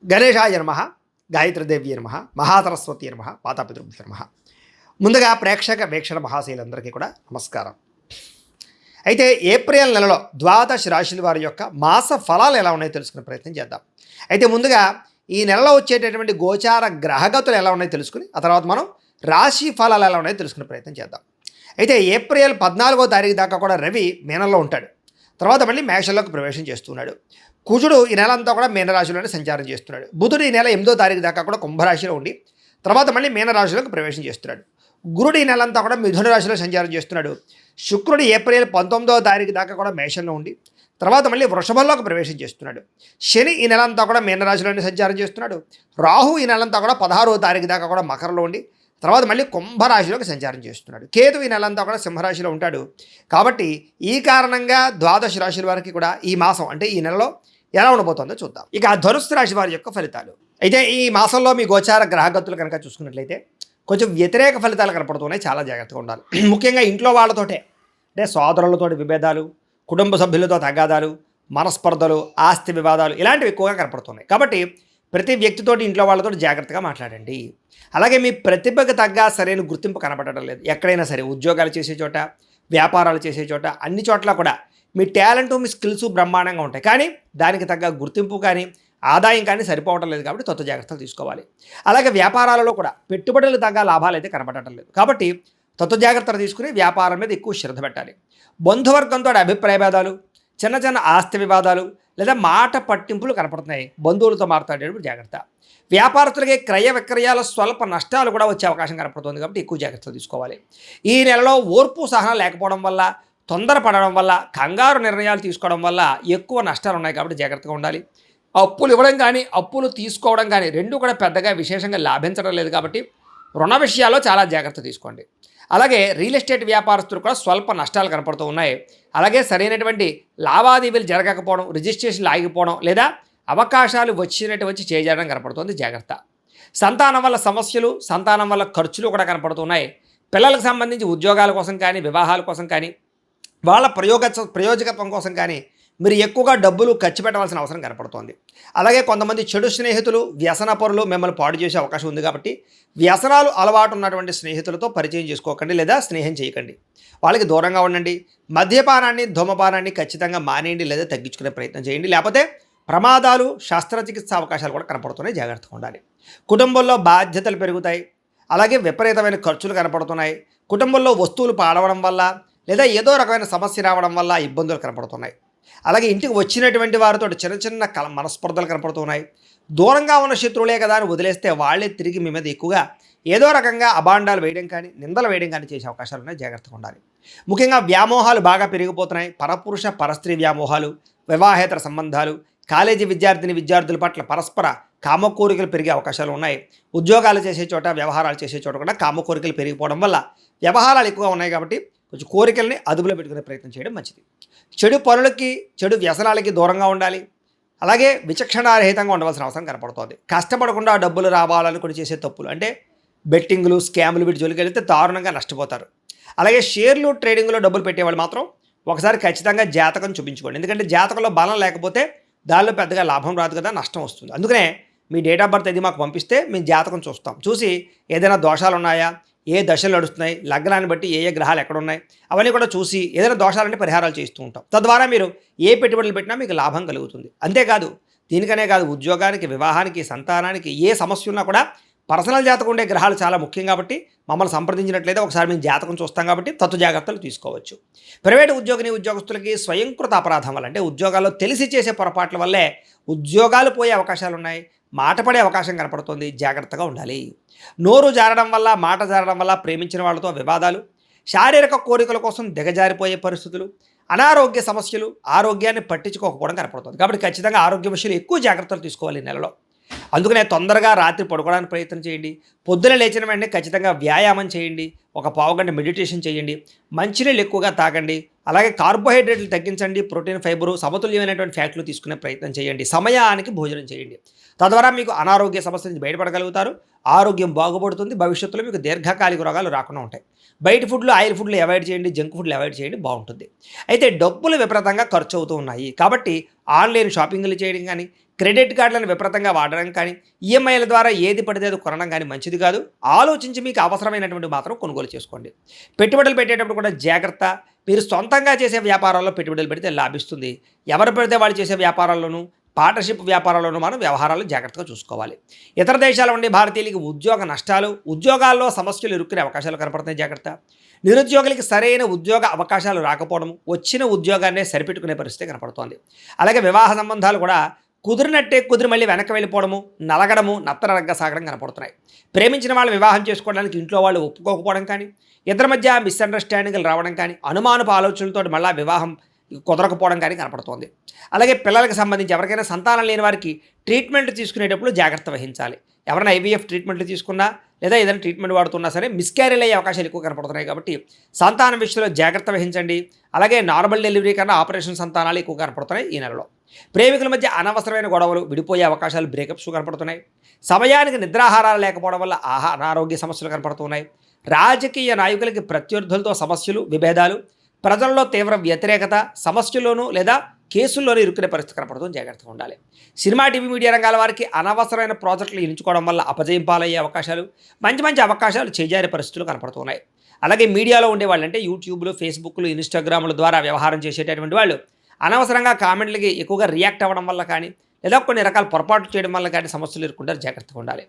గణేశాయ నమః, గాయత్రీదేవి నమః, మహాసరస్వతి నమః, మాతాపితృభ్యో నమః. ముందుగా ప్రేక్షక వీక్షణ మహాశైలందరికీ కూడా నమస్కారం. అయితే ఏప్రిల్ నెలలో ద్వాదశ రాశుల వారి యొక్క మాస ఫలాలు ఎలా ఉన్నాయో తెలుసుకునే ప్రయత్నం చేద్దాం. అయితే ముందుగా ఈ నెలలో వచ్చేటటువంటి గోచార గ్రహగతులు ఎలా ఉన్నాయో తెలుసుకుని ఆ తర్వాత మనం రాశి ఫలాలు ఎలా ఉన్నాయో తెలుసుకునే ప్రయత్నం చేద్దాం. అయితే ఏప్రిల్ 14వ తారీఖు దాకా కూడా రవి మీనంలో ఉంటాడు. తర్వాత మళ్ళీ మేషంలోకి ప్రవేశం చేస్తున్నాడు. కుజుడు ఈ నెల అంతా కూడా మీనరాశిలోనే సంచారం చేస్తున్నాడు. బుధుడు ఈ నెల 8వ తారీఖు దాకా కూడా కుంభరాశిలో ఉండి తర్వాత మళ్ళీ మీనరాశిలోకి ప్రవేశం చేస్తున్నాడు. గురుడు ఈ నెల అంతా కూడా మిథున రాశిలో సంచారం చేస్తున్నాడు. శుక్రుడు ఏప్రిల్ 19వ తారీఖు దాకా కూడా మేషంలో ఉండి తర్వాత మళ్ళీ వృషభంలోకి ప్రవేశం చేస్తున్నాడు. శని ఈ నెల అంతా కూడా మీనరాశిలోనే సంచారం చేస్తున్నాడు. రాహు ఈ నెల అంతా కూడా 16వ తారీఖు దాకా కూడా మకరంలో ఉండి తర్వాత మళ్ళీ కుంభరాశిలోకి సంచారం చేస్తున్నాడు. కేతు ఈ నెలంతా కూడా సింహరాశిలో ఉంటాడు. కాబట్టి ఈ కారణంగా ద్వాదశ రాశుల వారికి కూడా ఈ మాసం అంటే ఈ నెలలో ఎలా ఉండబోతుందో చూద్దాం. ఇక ధనుస్సు రాశి వారి యొక్క ఫలితాలు. అయితే ఈ మాసంలో మీ గోచార గ్రహగతులు కనుక చూసుకున్నట్లయితే కొంచెం వ్యతిరేక ఫలితాలు కనపడుతున్నాయి. చాలా జాగ్రత్తగా ఉండాలి. ముఖ్యంగా ఇంట్లో వాళ్ళతోటే అంటే సోదరులతోటి విభేదాలు, కుటుంబ సభ్యులతో తగాదాలు, మనస్పర్ధలు, ఆస్తి వివాదాలు ఇలాంటివి ఎక్కువగా కనపడుతున్నాయి. కాబట్టి ప్రతి వ్యక్తితోటి ఇంట్లో వాళ్ళతో జాగ్రత్తగా మాట్లాడండి. అలాగే మీ ప్రతిభకు తగ్గ సరైన గుర్తింపు కనపడటం లేదు. ఎక్కడైనా సరే ఉద్యోగాలు చేసే చోట, వ్యాపారాలు చేసే చోట అన్ని చోట్ల కూడా మీ టాలెంట్, మీ స్కిల్స్ బ్రహ్మాండంగా ఉంటాయి. కానీ దానికి తగ్గ గుర్తింపు కానీ ఆదాయం కానీ సరిపోవటం లేదు. కాబట్టి కొత్త జాగ్రత్తలు తీసుకోవాలి. అలాగే వ్యాపారాలలో కూడా పెట్టుబడులకు తగ్గ లాభాలు అయితే కనపడటం లేదు. కాబట్టి కొత్త జాగ్రత్తలు తీసుకుని వ్యాపారం మీద ఎక్కువ శ్రద్ధ పెట్టాలి. బంధువర్గంతో అభిప్రాయ భేదాలు, చిన్న చిన్న ఆస్తి వివాదాలు లేదా మాట పట్టింపులు కనపడుతున్నాయి. బంధువులతో మాట్లాడేటప్పుడు జాగ్రత్త. వ్యాపారస్తులకి క్రయ విక్రయాల స్వల్ప నష్టాలు కూడా వచ్చే అవకాశం కనపడుతుంది. కాబట్టి ఎక్కువ జాగ్రత్తలు తీసుకోవాలి. ఈ నెలలో ఓర్పు సహనం లేకపోవడం వల్ల, తొందరపడడం వల్ల, కంగారు నిర్ణయాలు తీసుకోవడం వల్ల ఎక్కువ నష్టాలు ఉన్నాయి. కాబట్టి జాగ్రత్తగా ఉండాలి. అప్పులు ఇవ్వడం కానీ అప్పులు తీసుకోవడం కానీ రెండు కూడా పెద్దగా విశేషంగా లాభించడం లేదు. కాబట్టి రుణ విషయాల్లో చాలా జాగ్రత్త తీసుకోండి. అలాగే రియల్ ఎస్టేట్ వ్యాపారస్తులు కూడా స్వల్ప నష్టాలు కనపడుతూ ఉన్నాయి. అలాగే సరైనటువంటి లావాదేవీలు జరగకపోవడం, రిజిస్ట్రేషన్లు ఆగిపోవడం లేదా అవకాశాలు వచ్చి చేయడం కనపడుతుంది. జాగ్రత్త. సంతానం వల్ల సమస్యలు, సంతానం వల్ల ఖర్చులు కూడా కనపడుతున్నాయి. పిల్లలకు సంబంధించి ఉద్యోగాల కోసం కానీ, వివాహాల కోసం కానీ, వాళ్ళ ప్రయోజకత్వం కోసం కానీ మీరు ఎక్కువగా డబ్బులు ఖర్చు పెట్టవలసిన అవసరం కనపడుతోంది. అలాగే కొంతమంది చెడు స్నేహితులు, వ్యసనపరులు మిమ్మల్ని పాడు చేసే అవకాశం ఉంది. కాబట్టి వ్యసనాలు అలవాటు ఉన్నటువంటి స్నేహితులతో పరిచయం చేసుకోకండి లేదా స్నేహం చేయకండి. వాళ్ళకి దూరంగా ఉండండి. మద్యపానాన్ని, ధూమపానాన్ని ఖచ్చితంగా మానేయండి లేదా తగ్గించుకునే ప్రయత్నం చేయండి. లేకపోతే ప్రమాదాలు, శస్త్రచికిత్స అవకాశాలు కూడా కనపడుతున్నాయి. జాగ్రత్తగా ఉండాలి. కుటుంబంలో బాధ్యతలు పెరుగుతాయి. అలాగే విపరీతమైన ఖర్చులు కనపడుతున్నాయి. కుటుంబంలో వస్తువులు పాడవడం వల్ల లేదా ఏదో రకమైన సమస్య రావడం వల్ల ఇబ్బందులు కనపడుతున్నాయి. అలాగే ఇంటికి వచ్చినటువంటి వారితో చిన్న చిన్న మనస్పర్ధలు కనపడుతున్నాయి. దూరంగా ఉన్న శత్రువులే కదా అని వదిలేస్తే వాళ్ళే తిరిగి మీ మీద ఎక్కువగా ఏదో రకంగా అభాండాలు వేయడం కానీ, నిందలు వేయడం కానీ చేసే అవకాశాలు ఉన్నాయి. జాగ్రత్తగా ఉండాలి. ముఖ్యంగా వ్యామోహాలు బాగా పెరిగిపోతున్నాయి. పరపురుష పరస్త్రీ వ్యామోహాలు, వివాహేతర సంబంధాలు, కాలేజీ విద్యార్థుల పట్ల పరస్పర కామకోరికలు పెరిగే అవకాశాలు ఉన్నాయి. ఉద్యోగాలు చేసే చోట, వ్యవహారాలు చేసే చోట కూడా కామకోరికలు పెరిగిపోవడం వల్ల వ్యవహారాలు ఎక్కువగా ఉన్నాయి. కాబట్టి కొంచెం కోరికల్ని అదుపులో పెట్టుకునే ప్రయత్నం చేయడం మంచిది. చెడు పనులకి, చెడు వ్యసనాలకి దూరంగా ఉండాలి. అలాగే విచక్షణారహితంగా ఉండవలసిన అవసరం కనపడుతుంది. కష్టపడకుండా డబ్బులు రావాలనుకుని చేసే తప్పులు అంటే బెట్టింగ్లు, స్కాములు వీటి జోలికి వెళితే దారుణంగా నష్టపోతారు. అలాగే షేర్లు, ట్రేడింగ్లో డబ్బులు పెట్టేవాళ్ళు మాత్రం ఒకసారి ఖచ్చితంగా జాతకం చూపించుకోండి. ఎందుకంటే జాతకంలో బలం లేకపోతే దానిలో పెద్దగా లాభం రాదు కదా, నష్టం వస్తుంది. అందుకనే మీ డేట్ ఆఫ్ బర్త్ అది మాకు పంపిస్తే మేము జాతకం చూస్తాం. చూసి ఏదైనా దోషాలు ఉన్నాయా, ఏ దశలు నడుస్తున్నాయి, లగ్నాన్ని బట్టి ఏ ఏ గ్రహాలు ఎక్కడున్నాయి అవన్నీ కూడా చూసి ఏదైనా దోషాలంటే పరిహారాలు చేస్తూ ఉంటాం. తద్వారా మీరు ఏ పెట్టుబడులు పెట్టినా మీకు లాభం కలుగుతుంది. అంతేకాదు దీనికనే కాదు, ఉద్యోగానికి, వివాహానికి, సంతానానికి ఏ సమస్య ఉన్నా కూడా పర్సనల్ జాతకం ఉండే గ్రహాలు చాలా ముఖ్యం. కాబట్టి మమ్మల్ని సంప్రదించినట్లయితే ఒకసారి మేము జాతకం చూస్తాం. కాబట్టి తత్వ జాగ్రత్తలు తీసుకోవచ్చు. ప్రైవేటు ఉద్యోగస్తులకి స్వయంకృత అపరాధం వల్ల అంటే ఉద్యోగాల్లో తెలిసి చేసే పొరపాట్ల వల్లే ఉద్యోగాలు పోయే అవకాశాలు ఉన్నాయి. మాట పడే అవకాశం కనపడుతుంది. జాగ్రత్తగా ఉండాలి. నోరు జారడం వల్ల, మాట జారడం వల్ల ప్రేమించిన వాళ్ళతో వివాదాలు, శారీరక కోరికల కోసం దిగజారిపోయే పరిస్థితులు, అనారోగ్య సమస్యలు, ఆరోగ్యాన్ని పట్టించుకోకపోవడం కనపడుతుంది. కాబట్టి ఖచ్చితంగా ఆరోగ్య విషయాలు ఎక్కువ జాగ్రత్తలు తీసుకోవాలి ఈ నెలలో. అందుకనే తొందరగా రాత్రి పడుకోవడానికి ప్రయత్నం చేయండి. పొద్దున లేచిన వెంటనే ఖచ్చితంగా వ్యాయామం చేయండి. ఒక పావుగంట మెడిటేషన్ చేయండి. మంచినీళ్ళు ఎక్కువగా తాగండి. అలాగే కార్బోహైడ్రేట్లు తగ్గించండి. ప్రోటీన్, ఫైబరు, సమతుల్యమైనటువంటి ఫ్యాట్లు తీసుకునే ప్రయత్నం చేయండి. సమయానికి భోజనం చేయండి. తద్వారా మీకు అనారోగ్య సమస్య నుంచి బయటపడగలుగుతారు. ఆరోగ్యం బాగుపడుతుంది. భవిష్యత్తులో మీకు దీర్ఘకాలిక రోగాలు రాకుండా ఉంటాయి. బయట ఫుడ్లు, ఆయిల్ ఫుడ్లు అవాయిడ్ చేయండి, జంక్ ఫుడ్లు అవాయిడ్ చేయండి, బాగుంటుంది. అయితే డబ్బులు విపరీతంగా ఖర్చు అవుతూ ఉన్నాయి కాబట్టి ఆన్లైన్ షాపింగ్లు చేయడం కానీ, క్రెడిట్ కార్డులను విపరీతంగా వాడడం కానీ, ఈఎంఐల ద్వారా ఏది పడితే అది కొనడం కానీ మంచిది కాదు. ఆలోచించి మీకు అవసరమైనటువంటి మాత్రం కొనుగోలు చేసుకోండి. పెట్టుబడులు పెట్టేటప్పుడు కూడా జాగ్రత్త. మీరు సొంతంగా చేసే వ్యాపారాల్లో పెట్టుబడులు పెడితే లాభిస్తుంది. ఎవరు పెడితే వాళ్ళు చేసే వ్యాపారాల్లోనూ, పార్ట్నర్షిప్ వ్యాపారాల్లోనూ మనం వ్యవహారాలు జాగ్రత్తగా చూసుకోవాలి. ఇతర దేశాల ఉండే భారతీయులకి ఉద్యోగ నష్టాలు, ఉద్యోగాల్లో సమస్యలు ఇరుక్కునే అవకాశాలు కనపడుతున్నాయి, జాగ్రత్త. నిరుద్యోగులకి సరైన ఉద్యోగ అవకాశాలు రాకపోవడం, వచ్చిన ఉద్యోగాన్నే సరిపెట్టుకునే పరిస్థితి కనపడుతోంది. అలాగే వివాహ సంబంధాలు కూడా కుదిరినట్టే కుదిరి మళ్ళీ వెనక్కి వెళ్ళిపోవడము, నలగడము, నత్తనరగ్గా సాగడం కనపడుతున్నాయి. ప్రేమించిన వాళ్ళు వివాహం చేసుకోవడానికి ఇంట్లో వాళ్ళు ఒప్పుకోకపోవడం కానీ, ఇద్దరి మధ్య మిస్అండర్స్టాండింగ్లు రావడం కానీ, అనుమానపు ఆలోచనలతో మళ్ళీ వివాహం కుదరకపోవడం కానీ కనపడుతోంది. అలాగే పిల్లలకు సంబంధించి ఎవరికైనా సంతానం లేని వారికి ట్రీట్మెంట్ తీసుకునేటప్పుడు జాగ్రత్త వహించాలి. ఎవరైనా ఐవీఎఫ్ ట్రీట్మెంట్లు తీసుకున్నా లేదా ఏదైనా ట్రీట్మెంట్ వాడుతున్నా సరే మిస్క్యారీలు అయ్యే అవకాశాలు ఎక్కువ కనపడుతున్నాయి కాబట్టి సంతానం విషయంలో జాగ్రత్త వహించండి. అలాగే నార్మల్ డెలివరీ కన్నా ఆపరేషన్ సంతానాలు ఎక్కువ కనపడుతున్నాయి ఈ నెలలో. ప్రేమికుల మధ్య అనవసరమైన గొడవలు, విడిపోయే అవకాశాలు, బ్రేకప్స్ కనపడుతున్నాయి. సమయానికి నిద్రాహారాలు లేకపోవడం వల్ల అనారోగ్య సమస్యలు కనపడుతున్నాయి. రాజకీయ నాయకులకి ప్రత్యర్థులతో సమస్యలు, విభేదాలు, ప్రజల్లో తీవ్ర వ్యతిరేకత, సమస్యల్లోనూ లేదా కేసుల్లోనూ ఇరుక్కునే పరిస్థితి కనపడుతుంది, జాగ్రత్తగా ఉండాలి. సినిమా, టీవీ, మీడియా రంగాల వారికి అనవసరమైన ప్రాజెక్టులు ఎంచుకోవడం వల్ల అపజయం పాలయ్యే అవకాశాలు, మంచి మంచి అవకాశాలు చేజారే పరిస్థితులు కనపడుతున్నాయి. అలాగే మీడియాలో ఉండేవాళ్ళు అంటే యూట్యూబ్లు, ఫేస్బుక్లు, ఇన్స్టాగ్రాముల ద్వారా వ్యవహారం చేసేటటువంటి వాళ్ళు అనవసరంగా కామెంట్లకి ఎక్కువగా రియాక్ట్ అవ్వడం వల్ల కానీ లేదా కొన్ని రకాల పొరపాట్లు చేయడం వల్ల కానీ సమస్యలు ఎదుర్కొంటారు, జాగ్రత్తగా ఉండాలి.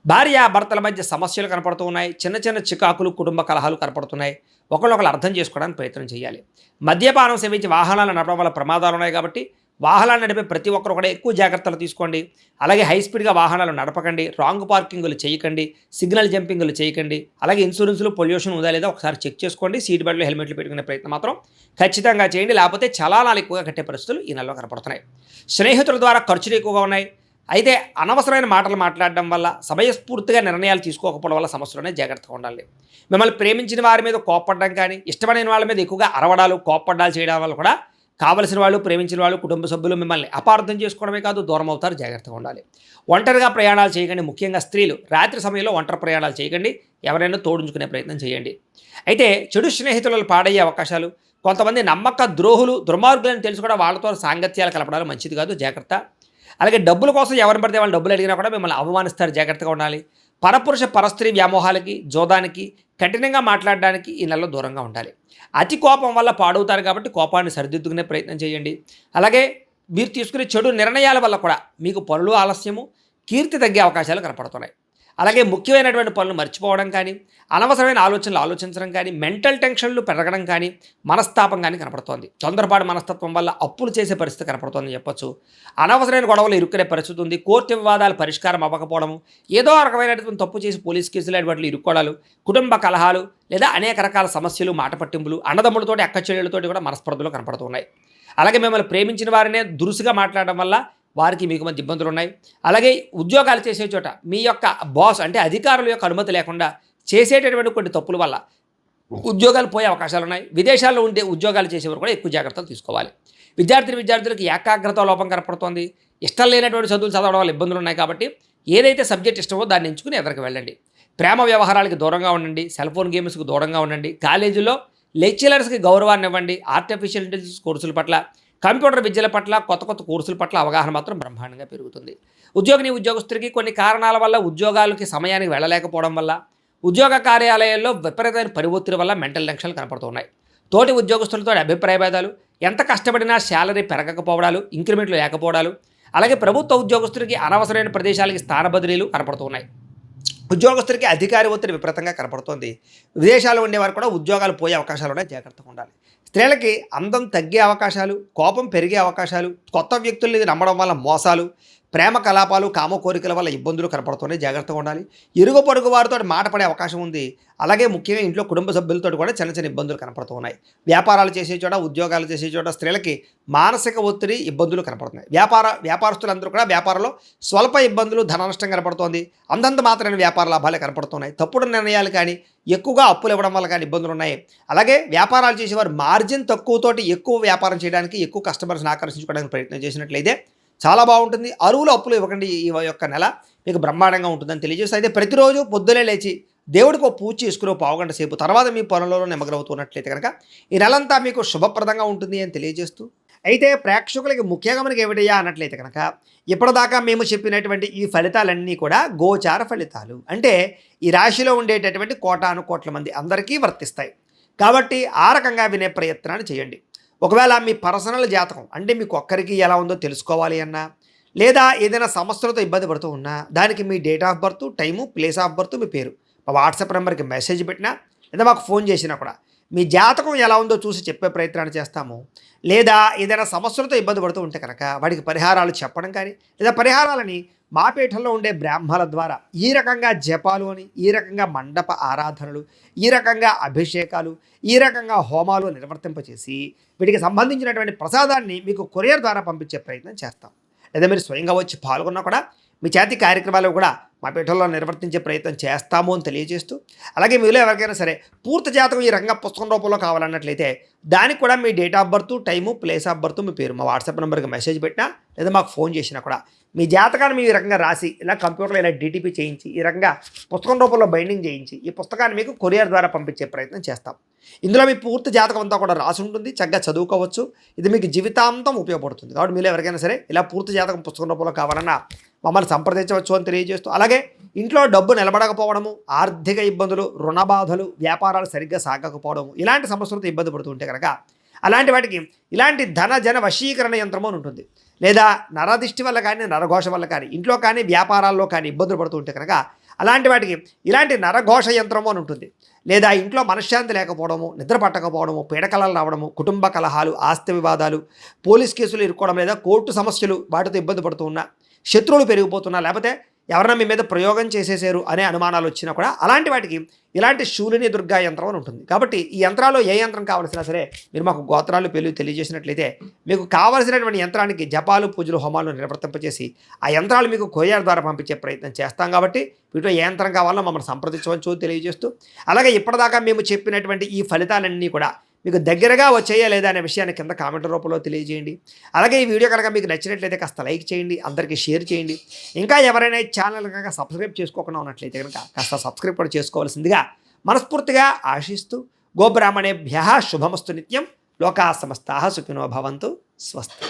భార్య భర్తల మధ్య సమస్యలు కనపడుతూ ఉన్నాయి. చిన్న చిన్న చికాకులు, కుటుంబ కలహాలు కనపడుతున్నాయి. ఒకళ్ళొకళ్ళు అర్థం చేసుకోవడానికి ప్రయత్నం చేయాలి. మద్యపానం సేవించి వాహనాలు నడపడం వల్ల ప్రమాదాలు ఉన్నాయి కాబట్టి వాహనాలు నడిపే ప్రతి ఒక్కరు కూడా ఎక్కువ జాగ్రత్తలు తీసుకోండి. అలాగే హై స్పీడ్గా వాహనాలు నడపకండి, రాంగ్ పార్కింగ్లు చేయకండి, సిగ్నల్ జంపింగ్లు చేయకండి. అలాగే ఇన్సూరెన్స్లు, పొల్యూషన్ ఉందా లేదా ఒకసారి చెక్ చేసుకోండి. సీట్ బెల్ట్లు, హెల్మెట్లు పెట్టుకునే ప్రయత్నం మాత్రం ఖచ్చితంగా చేయండి. లేకపోతే చలానాలు ఎక్కువగా కట్టే పరిస్థితులు ఈ నెలలో కనపడుతున్నాయి. స్నేహితుల ద్వారా ఖర్చులు ఎక్కువగా ఉన్నాయి. అయితే అనవసరమైన మాటలు మాట్లాడడం వల్ల, సమయస్ఫూర్తిగా నిర్ణయాలు తీసుకోకపోవడం వల్ల సమస్యలోనే జాగ్రత్తగా ఉండాలి. మిమ్మల్ని ప్రేమించిన వారి మీద కోప్పడడం కానీ, ఇష్టమైన వాళ్ళ మీద ఎక్కువగా అరవడాలు, కోప్పడ్డాలు చేయడం వల్ల కూడా కావలసిన వాళ్ళు, ప్రేమించిన వాళ్ళు, కుటుంబ సభ్యులు మిమ్మల్ని అపార్థం చేసుకోవడమే కాదు, దూరం అవుతారు, జాగ్రత్తగా ఉండాలి. ఒంటరిగా ప్రయాణాలు చేయకండి. ముఖ్యంగా స్త్రీలు రాత్రి సమయంలో ఒంటరి ప్రయాణాలు చేయకండి. ఎవరైనా తోడుంచుకునే ప్రయత్నం చేయండి. అయితే చెడు స్నేహితులు పాడయ్యే అవకాశాలు, కొంతమంది నమ్మక ద్రోహులు, దుర్మార్గులను తెలుసు కూడా వాళ్ళతో సాంగత్యాలు కలపడాలు మంచిది కాదు, జాగ్రత్త. అలాగే డబ్బుల కోసం ఎవరిని పడితే వాళ్ళు డబ్బులు అడిగినా కూడా మిమ్మల్ని అవమానిస్తారు, జాగ్రత్తగా ఉండాలి. పరపురుష పరస్త్రీ వ్యామోహాలకి, జోదానికి, కఠినంగా మాట్లాడడానికి ఈ నెలలో దూరంగా ఉండాలి. అతి కోపం వల్ల పాడవుతారు కాబట్టి కోపాన్ని సరిదిద్దుకునే ప్రయత్నం చేయండి. అలాగే మీరు తీసుకునే చెడు నిర్ణయాల వల్ల కూడా మీకు పనులు ఆలస్యము, కీర్తి తగ్గే అవకాశాలు కనపడుతున్నాయి. అలాగే ముఖ్యమైనటువంటి పనులు మర్చిపోవడం కానీ, అనవసరమైన ఆలోచనలు ఆలోచించడం కానీ, మెంటల్ టెన్షన్లు పెరగడం కానీ, మనస్తాపం కానీ కనపడుతోంది. తొందరపాటు మనస్తత్వం వల్ల అప్పులు చేసే పరిస్థితి కనపడుతోందని చెప్పొచ్చు. అనవసరమైన గొడవలు ఇరుక్కునే పరిస్థితి ఉంది. కోర్టు వివాదాలు పరిష్కారం అవ్వకపోవడము, ఏదో రకమైనటువంటి తప్పు చేసి పోలీస్ కేసులు వాటిలో ఇరుక్కోవడాలు, కుటుంబ కలహాలు లేదా అనేక రకాల సమస్యలు, మాట పట్టింపులు, అన్నదమ్ములతోటి, అక్క చెల్లెళ్ళతోటి కూడా మనస్పర్ధలు కనపడుతున్నాయి. అలాగే మిమ్మల్ని ప్రేమించిన వారినే దురుసుగా మాట్లాడడం వల్ల వారికి మీకు మధ్య ఇబ్బందులు ఉన్నాయి. అలాగే ఉద్యోగాలు చేసే చోట మీ యొక్క బాస్ అంటే అధికారుల యొక్క అనుమతి లేకుండా చేసేటటువంటి కొన్ని తప్పుల వల్ల ఉద్యోగాలు పోయే అవకాశాలు ఉన్నాయి. విదేశాల్లో ఉండే ఉద్యోగాలు చేసేవారు కూడా ఎక్కువ జాగ్రత్తలు తీసుకోవాలి. విద్యార్థులకు ఏకాగ్రత లోపం కనపడుతోంది. ఇష్టం లేనటువంటి చదువులు చదవడం వల్ల ఇబ్బందులు ఉన్నాయి కాబట్టి ఏదైతే సబ్జెక్ట్ ఇష్టమో దాన్ని ఎంచుకుని ఎదరికి వెళ్ళండి. ప్రేమ వ్యవహారాలకి దూరంగా ఉండండి. సెల్ ఫోన్ గేమ్స్కి దూరంగా ఉండండి. కాలేజీలో లెక్చరర్స్కి గౌరవాన్ని ఇవ్వండి. ఆర్టిఫిషియల్ ఇంటెలిజెన్స్ కోర్సుల పట్ల, కంప్యూటర్ విద్యల పట్ల, కొత్త కొత్త కోర్సుల పట్ల అవగాహన మాత్రం బ్రహ్మాండంగా పెరుగుతుంది. ఉద్యోగస్తులకి కొన్ని కారణాల వల్ల ఉద్యోగాలకి సమయానికి వెళ్ళలేకపోవడం వల్ల, ఉద్యోగ కార్యాలయాల్లో విపరీతమైన పని ఒత్తిడి వల్ల మెంటల్ టెన్షన్లు కనపడుతున్నాయి. తోటి ఉద్యోగస్తులతో అభిప్రాయ భేదాలు, ఎంత కష్టపడినా శాలరీ పెరగకపోవడాలు, ఇంక్రిమెంట్లు లేకపోవడాలు, అలాగే ప్రభుత్వ ఉద్యోగస్తులకి అనవసరమైన ప్రదేశాలకి స్థాన బదిలీలు కనపడుతున్నాయి. ఉద్యోగస్తులకి అధికారి ఒత్తిడి విపరీతంగా కనపడుతోంది. విదేశాల్లో ఉండేవారు కూడా ఉద్యోగాలు పోయే అవకాశాలు ఉన్నాయి, జాగ్రత్తగా ఉండాలి. స్త్రీలకి అందం తగ్గే అవకాశాలు, కోపం పెరిగే అవకాశాలు, కొత్త వ్యక్తుల్ని నమ్మడం వల్ల మోసాలు, ప్రేమ కలాపాలు, కామ కోరికల వల్ల ఇబ్బందులు కనపడుతున్నాయి, జాగ్రత్తగా ఉండాలి. ఇరుగు పొరుగు వారితో మాట పడే అవకాశం ఉంది. అలాగే ముఖ్యంగా ఇంట్లో కుటుంబ సభ్యులతో కూడా చిన్న చిన్న ఇబ్బందులు కనపడుతూ ఉన్నాయి. వ్యాపారాలు చేసే చోట, ఉద్యోగాలు చేసే చోట స్త్రీలకి మానసిక ఒత్తిడి, ఇబ్బందులు కనపడుతున్నాయి. వ్యాపారస్తులందరూ కూడా వ్యాపారంలో స్వల్ప ఇబ్బందులు, ధన నష్టం కనపడుతోంది. అంతంత మాత్రమే వ్యాపార లాభాలే కనపడుతున్నాయి. తప్పుడు నిర్ణయాలు కానీ, ఎక్కువగా అప్పులు ఇవ్వడం వల్ల కానీ ఇబ్బందులు ఉన్నాయి. అలాగే వ్యాపారాలు చేసేవారు మార్జిన్ తక్కువతోటి ఎక్కువ వ్యాపారం చేయడానికి, ఎక్కువ కస్టమర్స్ని ఆకర్షించుకోవడానికి ప్రయత్నం చేసినట్లయితే చాలా బాగుంటుంది. అరువులు అప్పులు ఇవ్వకండి. ఈ యొక్క నెల మీకు బ్రహ్మాండంగా ఉంటుందని తెలియజేస్తూ, అయితే ప్రతిరోజు పొద్దునే లేచి దేవుడికి ఒక పూజ చేసుకుని పావుగంట సేపు తర్వాత మీ పనులలో నిమగ్నమవుతున్నట్లయితే కనుక ఈ నెలంతా మీకు శుభప్రదంగా ఉంటుంది అని తెలియజేస్తూ, అయితే ప్రేక్షకులకి ముఖ్యంగా మనకి ఏమిటయ్యా అన్నట్లయితే కనుక ఇప్పటిదాకా మేము చెప్పినటువంటి ఈ ఫలితాలన్నీ కూడా గోచార ఫలితాలు. అంటే ఈ రాశిలో ఉండేటటువంటి కోటాను కోట్ల మంది అందరికీ వర్తిస్తాయి. కాబట్టి ఆ రకంగా వినే ప్రయత్నాన్ని చేయండి. ఒకవేళ మీ పర్సనల్ జాతకం అంటే మీకు ఒక్కరికి ఎలా ఉందో తెలుసుకోవాలి అన్నా, లేదా ఏదైనా సమస్యలతో ఇబ్బంది పడుతూ ఉన్నా, దానికి మీ date of birth, time, place of birth, మీ పేరు మా వాట్సాప్ నెంబర్కి మెసేజ్ పెట్టినా, లేదా మాకు ఫోన్ చేసినా కూడా మీ జాతకం ఎలా ఉందో చూసి చెప్పే ప్రయత్నాన్ని చేస్తాము. లేదా ఏదైనా సమస్యలతో ఇబ్బంది పడుతూ ఉంటే కనుక వాడికి పరిహారాలు చెప్పడం కానీ, లేదా పరిహారాలని మా పీఠంలో ఉండే బ్రాహ్మణుల ద్వారా ఈ రకంగా జపాలు అని, ఈ రకంగా మండప ఆరాధనలు, ఈ రకంగా అభిషేకాలు, ఈ రకంగా హోమాలు నిర్వర్తింపచేసి వీటికి సంబంధించినటువంటి ప్రసాదాన్ని మీకు కొరియర్ ద్వారా పంపించే ప్రయత్నం చేస్తాం. లేదా మీరు స్వయంగా వచ్చి పాల్గొన్నా కూడా మీ చేతి కార్యక్రమాలు కూడా మా పీఠంలో నిర్వర్తించే ప్రయత్నం చేస్తాము అని తెలియజేస్తూ, అలాగే మీలో ఎవరికైనా సరే పూర్తి జాతకం ఈ రకంగా పుస్తకం రూపంలో కావాలన్నట్లయితే దానికి కూడా మీ date of birth, time, place of birth, మీ పేరు మా వాట్సాప్ నెంబర్కి మెసేజ్ పెట్టినా, లేదా మాకు ఫోన్ చేసినా కూడా మీ జాతకాన్ని మీ ఈ రకంగా రాసి ఇలా కంప్యూటర్లో ఇలా డీటీపీ చేయించి ఈ రకంగా పుస్తకం రూపంలో బైండింగ్ చేయించి ఈ పుస్తకాన్ని మీకు కొరియర్ ద్వారా పంపించే ప్రయత్నం చేస్తాం. ఇందులో మీ పూర్తి జాతకం అంతా కూడా రాసి ఉంటుంది, చక్కగా చదువుకోవచ్చు. ఇది మీకు జీవితాంతం ఉపయోగపడుతుంది. కాబట్టి మీరు ఎవరికైనా సరే ఇలా పూర్తి జాతకం పుస్తకం రూపంలో కావాలన్నా మమ్మల్ని సంప్రదించవచ్చు అని తెలియజేస్తూ, అలాగే ఇంట్లో డబ్బు నిలబడకపోవడము, ఆర్థిక ఇబ్బందులు, రుణ బాధలు, వ్యాపారాలు సరిగ్గా సాగకపోవడము, ఇలాంటి సమస్యలతో ఇబ్బంది పడుతూ ఉంటే కనుక అలాంటి వాటికి ఇలాంటి ధన జన వశీకరణ యంత్రము అని ఉంటుంది. లేదా నరదిష్టి వల్ల కానీ, నరఘోష వల్ల కానీ, ఇంట్లో కానీ వ్యాపారాల్లో కానీ ఇబ్బందులు పడుతూ ఉంటే కనుక అలాంటి వాటికి ఇలాంటి నరఘోష యంత్రము అని ఉంటుంది. లేదా ఇంట్లో మనశ్శాంతి లేకపోవడము, నిద్ర పట్టకపోవడము, పీడకలలు రావడము, కుటుంబ కలహాలు, ఆస్తి వివాదాలు, పోలీస్ కేసులు ఇరుక్కోవడం, లేదా కోర్టు సమస్యలు వాటితో ఇబ్బంది పడుతూ ఉన్నా, శత్రువులు పెరిగిపోతున్నా, లేకపోతే ఎవరైనా మీ మీద ప్రయోగం చేసేసారు అనే అనుమానాలు వచ్చినా కూడా అలాంటి వాటికి ఇలాంటి శూలిని దుర్గా యంత్రం అని ఉంటుంది. కాబట్టి ఈ యంత్రాల్లో ఏ యంత్రం కావాల్సినా సరే మీరు మాకు గోత్రాలు పేర్లు తెలియజేసినట్లయితే మీకు కావాల్సినటువంటి యంత్రానికి జపాలు, పూజలు, హోమాలు నిర్వర్తింపచేసి ఆ యంత్రాలు మీకు కొరియర్ ద్వారా పంపించే ప్రయత్నం చేస్తాం. కాబట్టి వీటిలో ఏ యంత్రం కావాలో మమ్మల్ని సంప్రదించవచ్చు తెలియజేస్తూ, అలాగే ఇప్పటిదాకా మేము చెప్పినటువంటి ఈ ఫలితాలన్నీ కూడా మీకు దగ్గరగా వచ్చేయా లేదా అనే విషయాన్ని కింద కామెంట్ రూపంలో తెలియజేయండి. అలాగే ఈ వీడియో కనుక మీకు నచ్చినట్లయితే కాస్త లైక్ చేయండి, అందరికీ షేర్ చేయండి. ఇంకా ఎవరైనా ఈ ఛానల్ కనుక సబ్స్క్రైబ్ చేసుకోకుండా ఉన్నట్లయితే కనుక కాస్త సబ్స్క్రైబ్ కూడా చేసుకోవాల్సిందిగా మనస్ఫూర్తిగా ఆశిస్తూ, గోబ్రాహ్మణేభ్యః శుభమస్తు నిత్యం, లోకా సమస్తాః సుఖినో భవంతు, స్వస్తి.